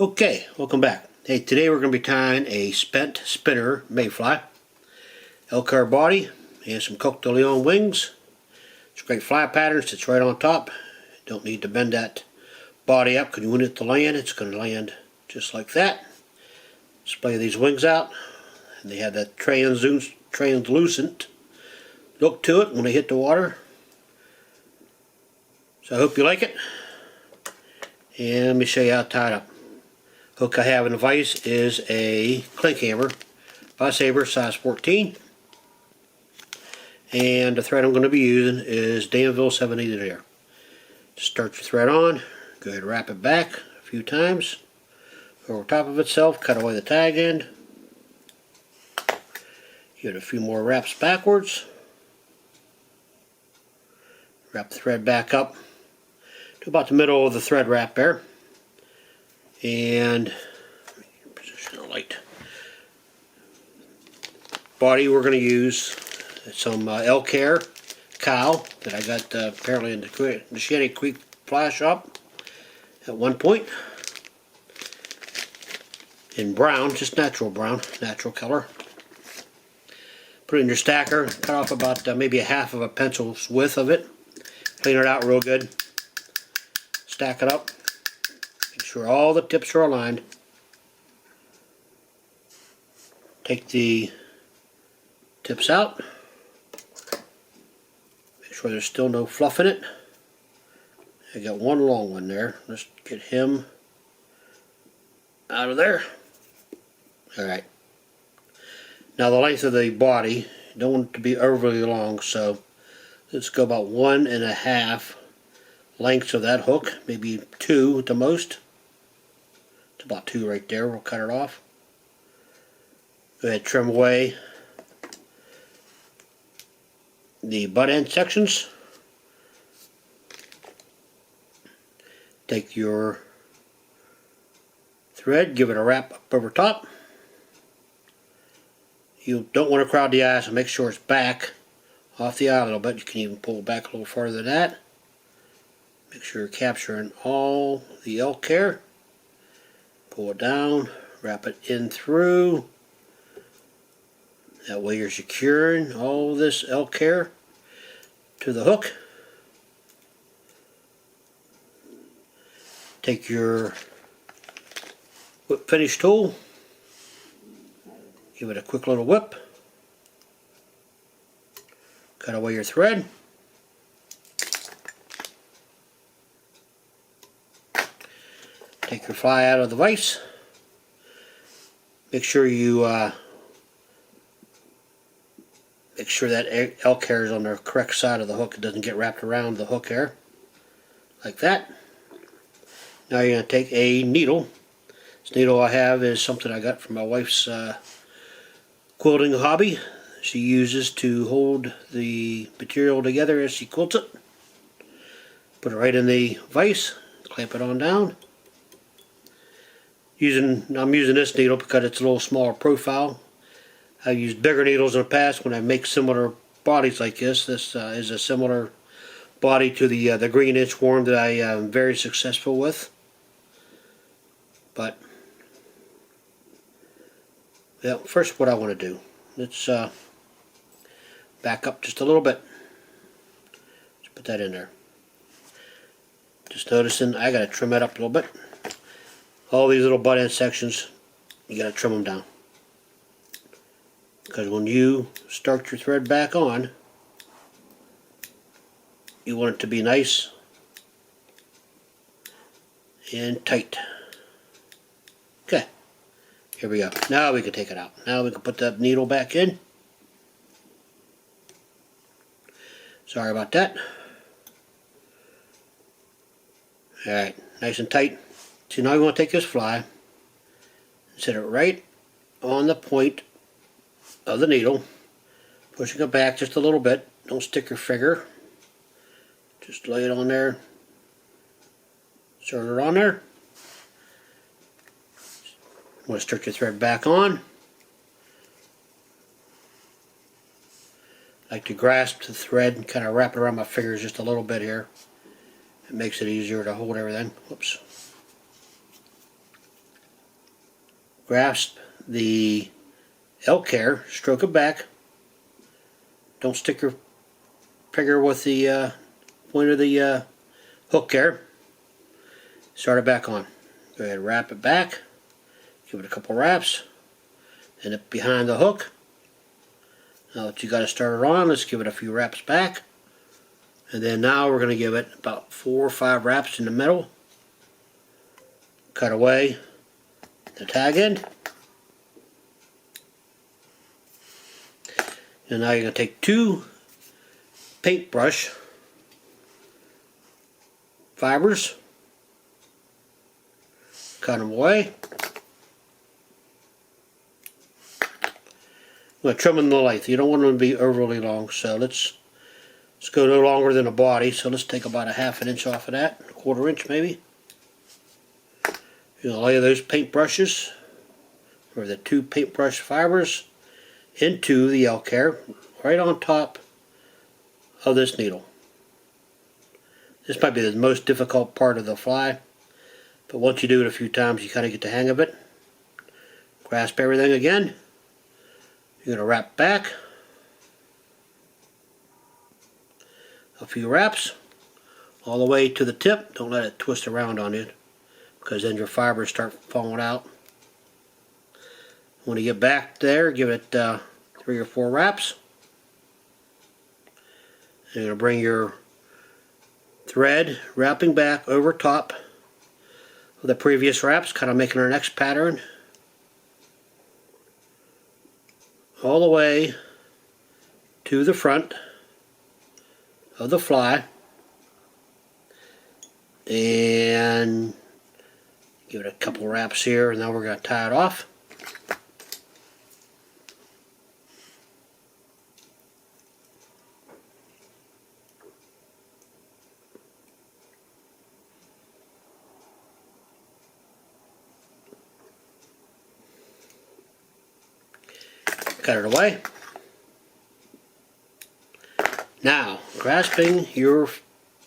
Okay, welcome back. Hey, today we're going to be tying a spent spinner Mayfly, Elk Hair body, and some Coq De Leon wings. It's a great fly pattern, sits right on top. Don't need to bend that body up because you want it to land. It's going to land just like that. Splay these wings out, and they have that translucent look to it when they hit the water. So I hope you like it. And let me show you how to tie it up. Hook I have in the vise is a Klinkhammer Saber size 14, and the thread I'm going to be using is Danville 7/8 there. Start your thread on, go ahead and wrap it back a few times over top of itself, cut away the tag end, give it a few more wraps backwards, wrap the thread back up to about the middle of the thread wrap there. And position the light. Body we're going to use some Elk Hair cow that I got apparently in the Shanty Creek fly shop at one point, in brown, just natural brown, natural color. Put it in your stacker, cut off about maybe a half of a pencil's width of it, clean it out real good, stack it up. Make sure all the tips are aligned. Take the tips out. Make sure there's still no fluff in it. I got one long one there. Let's get him out of there. Alright. Now the length of the body, you don't want it to be overly long, so let's go about 1.5 lengths of that hook, maybe 2 at the most. It's about 2 right there. We'll cut it off. Go ahead, trim away the butt end sections. Take your thread, give it a wrap up over top. You don't want to crowd the eye, so make sure it's back off the eye a little bit. You can even pull it back a little farther than that. Make sure you're capturing all the elk hair. Pull it down, wrap it in through. That way you're securing all this elk hair to the hook. Take your whip finish tool, give it a quick little whip, cut away your thread. Take your fly out of the vise. Make sure you make sure that elk hair is on the correct side of the hook. It doesn't get wrapped around the hook hair like that. Now you're going to take a needle. This needle I have is something I got from my wife's quilting hobby. She uses to hold the material together as she quilts it. Put it right in the vise, clamp it on down. I'm using this needle because it's a little smaller profile. I've used bigger needles in the past when I make similar bodies like this. This is a similar body to the green inchworm that I am very successful with. But yeah, first what I want to do, let's back up just a little bit. Let's put that in there. Just noticing I got to trim that up a little bit. All these little butt end sections, you got to trim them down. Because when you start your thread back on, you want it to be nice and tight. Okay, here we go. Now we can take it out. Now we can put that needle back in. Sorry about that. Alright, nice and tight. So now we want to take this fly and set it right on the point of the needle, pushing it back just a little bit. Don't stick your finger. Just lay it on there. Insert it on there. You want to start your thread back on. I like to grasp the thread and kind of wrap it around my fingers just a little bit here. It makes it easier to hold everything. Whoops. grasp the elk hair, stroke it back. Don't stick your finger with the point of the hook there. Start it back on. Go ahead and wrap it back. Give it a couple wraps. And it behind the hook. Now that you got it started on, let's give it a few wraps back. And then now we're going to give it about 4 or 5 wraps in the middle. Cut away the tag end. And now you're going to take 2 paintbrush fibers, cut them away. I'm going to trim them the length. You don't want them to be overly long, so let's go no longer than a body. So let's take about a 1/2 inch off of that, 1/4 inch maybe. You're going to lay those paintbrushes, or the 2 paintbrush fibers, into the elk hair, right on top of this needle. This might be the most difficult part of the fly, but once you do it a few times, you kind of get the hang of it. Grasp everything again. You're going to wrap back a few wraps all the way to the tip. Don't let it twist around on you, because then your fibers start falling out. When you get back there, give it 3 or 4 wraps. You're going to bring your thread wrapping back over top of the previous wraps, kind of making our next pattern, all the way to the front of the fly, and give it a couple wraps here, and now we're going to tie it off. Cut it away. Now, grasping your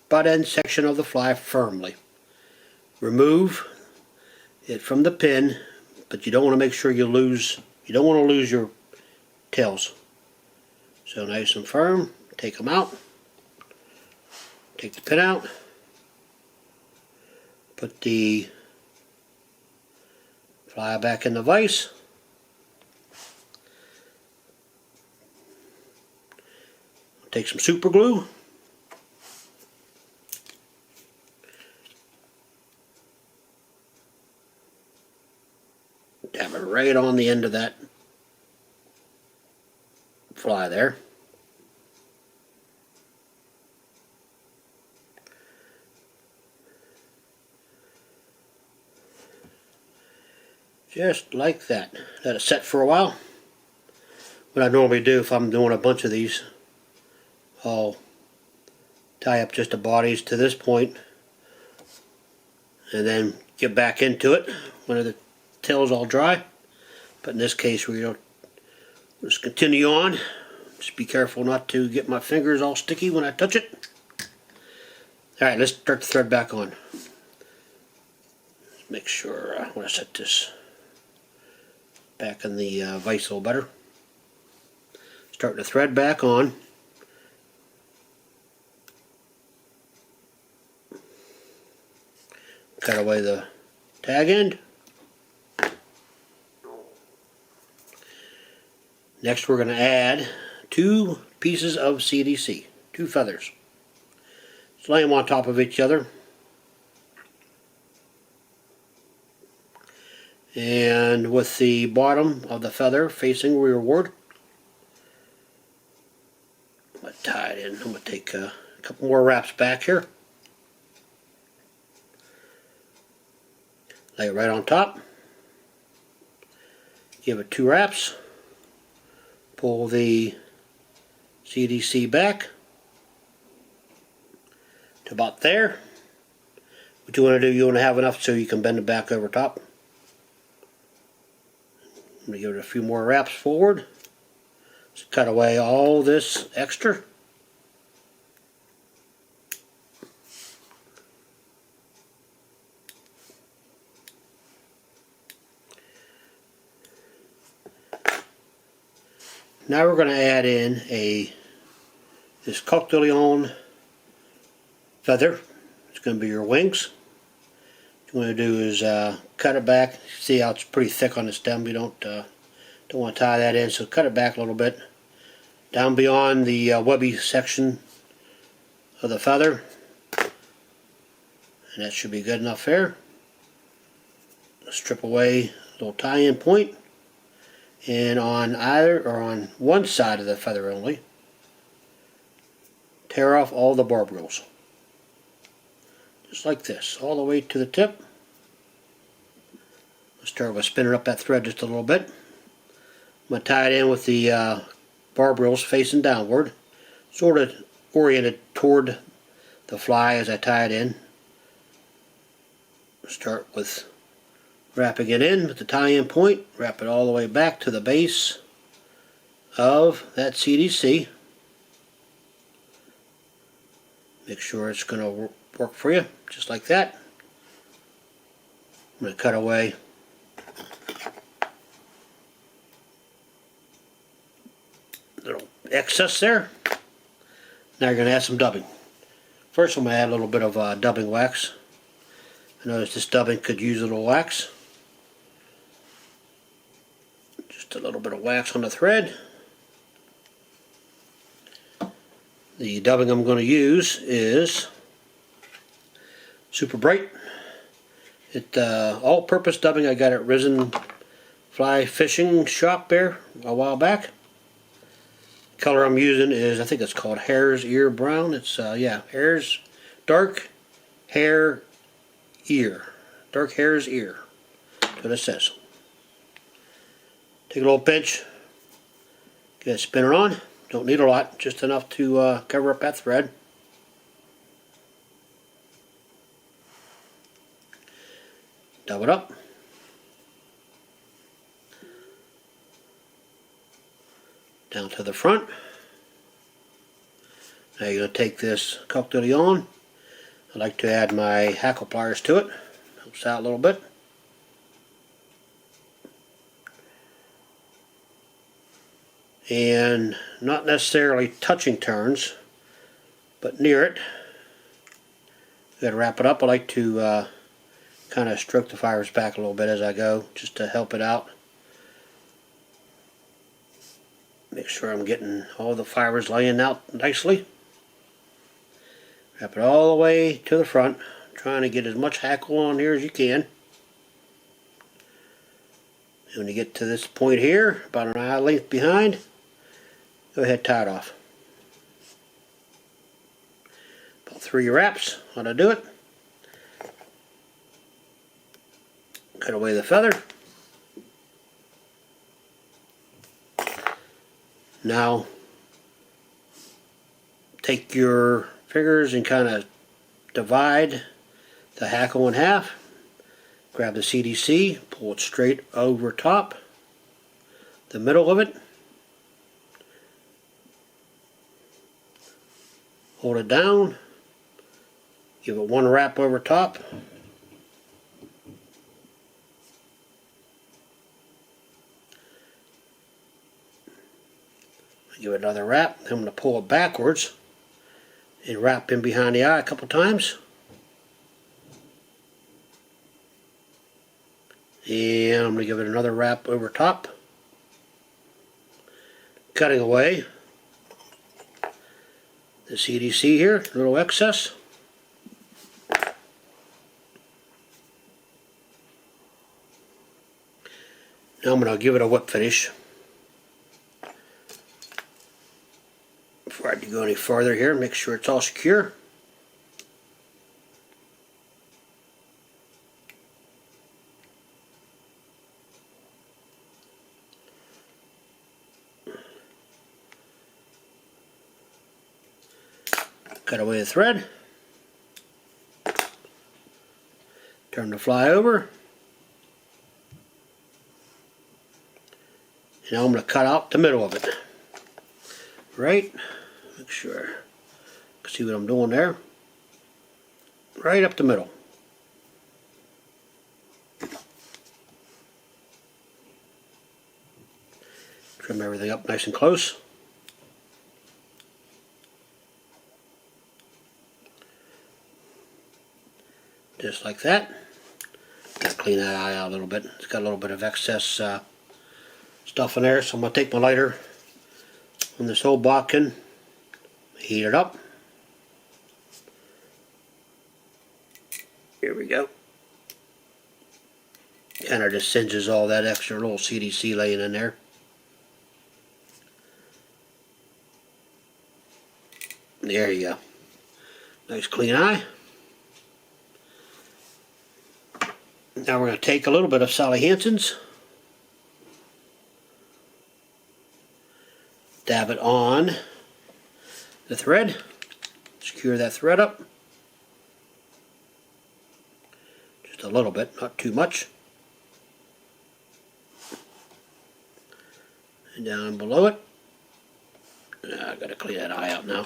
butt end section of the fly firmly. Remove it from the pin, but you don't want to make sure you don't want to lose your tails. So nice and firm, take them out. Take the pin out. Put the fly back in the vise. Take some super glue. Dab it right on the end of that fly there. Just like that. Let it set for a while. What I normally do if I'm doing a bunch of these, I'll tie up just the bodies to this point and then get back into it when the tail's all dry. But in this case, we'll just continue on. Just be careful not to get my fingers all sticky when I touch it. Alright, let's start the thread back on. Let's make sure I want to set this back in the vise a little better. Start the thread back on. Cut away the tag end. Next we're going to add 2 pieces of CDC, 2 feathers. Just lay them on top of each other. And with the bottom of the feather facing rearward. I'm going to tie it in. I'm going to take a couple more wraps back here. Lay it right on top. Give it 2 wraps. Pull the CDC back to about there. What you want to do, you want to have enough so you can bend it back over top. I'm going to give it a few more wraps forward. Just cut away all this extra. Now we're going to add in this Coq De Leon feather. It's going to be your wings. What you want to do is cut it back. See how it's pretty thick on the stem. We don't want to tie that in, so cut it back a little bit down beyond the webby section of the feather, and that should be good enough there. Strip away a little tie-in point, and on on one side of the feather only, tear off all the barb reels, just like this, all the way to the tip. Let's start with spinning up that thread just a little bit. I'm going to tie it in with the barb reels facing downward, sort of oriented toward the fly as I tie it in. Start with wrapping it in with the tie-in point, wrap it all the way back to the base of that CDC. Make sure it's going to work for you, just like that. I'm going to cut away little excess there. Now you're going to add some dubbing. First I'm going to add a little bit of dubbing wax. I notice this dubbing could use a little wax. Just a little bit of wax on the thread. The dubbing I'm going to use is super bright. It all-purpose dubbing I got at Risen Fly Fishing Shop there a while back. Color I'm using is, I think it's called Hare's Ear Brown. It's yeah, Dark Hair Ear. Dark Hare's Ear. That's what it says. Take a little pinch, get it spinning on. Don't need a lot, just enough to cover up that thread. Dub it up. Down to the front. Now you're going to take this Coq De Leon. I like to add my hackle pliers to it. Helps out a little bit. And not necessarily touching turns, but near it. You got to wrap it up. I like to kind of stroke the fibers back a little bit as I go, just to help it out. Make sure I'm getting all the fibers laying out nicely. Wrap it all the way to the front, trying to get as much hackle on here as you can. And when you get to this point here, about an eye length behind, go ahead, tie it off. About 3 wraps, how to do it. Cut away the feather. Now, take your fingers and kind of divide the hackle in half. Grab the CDC, pull it straight over top, the middle of it. Hold it down. Give it 1 wrap over top. Give it another wrap. I'm going to pull it backwards and wrap in behind the eye a couple times. And I'm going to give it another wrap over top. Cutting away the CDC here, a little excess. Now I'm going to give it a whip finish. Before I go any farther here, make sure it's all secure. Cut away the thread. Turn the fly over. And now I'm going to cut out the middle of it. Right, make sure you can see what I'm doing there. Right up the middle. Trim everything up nice and close. Just like that. Gotta clean that eye out a little bit. It's got a little bit of excess stuff in there, so I'm going to take my lighter on this old bodkin, heat it up. Here we go. Kind of just singes all that extra little CDC laying in there. There you go. Nice clean eye. Now we're going to take a little bit of Sally Hansen's, dab it on the thread, secure that thread up, just a little bit, not too much, and down below it. I've got to clean that eye out now.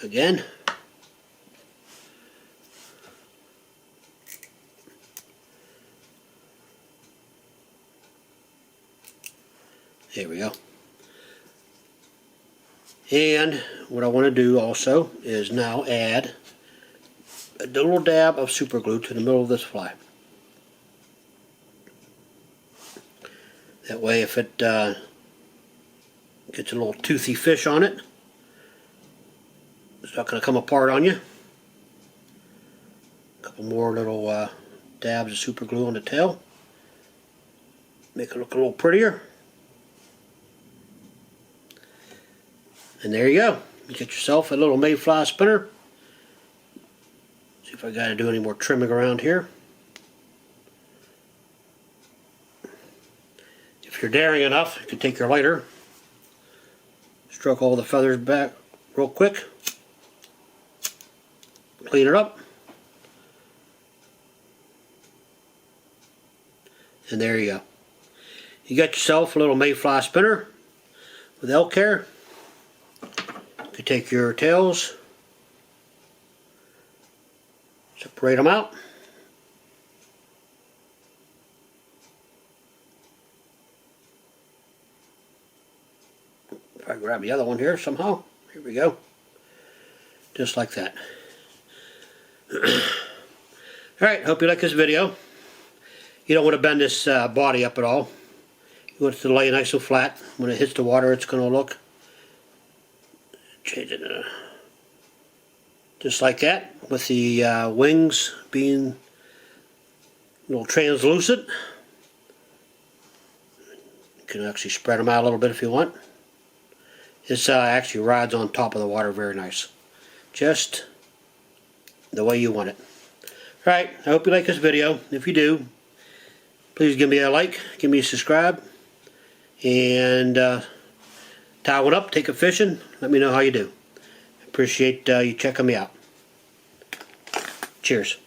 Again. There we go. And what I want to do also is now add a little dab of super glue to the middle of this fly. That way if it gets a little toothy fish on it, it's not going to come apart on you. A couple more little dabs of super glue on the tail. Make it look a little prettier. And there you go. You get yourself a little Mayfly spinner. See if I got to do any more trimming around here. If you're daring enough, you can take your lighter, stroke all the feathers back real quick, clean it up, and there you go. You got yourself a little Mayfly spinner with Elk Hair. You can take your tails, separate them out, if I grab the other one here somehow, here we go, just like that. Alright, hope you like this video. You don't want to bend this body up at all. You want it to lay nice and flat. When it hits the water, it's going to look, change it just like that, with the wings being a little translucent. You can actually spread them out a little bit if you want. This actually rides on top of the water very nice, just the way you want it. Alright, I hope you like this video. If you do, please give me a like, give me a subscribe, and tie one up, take it fishing, let me know how you do. Appreciate you checking me out. Cheers.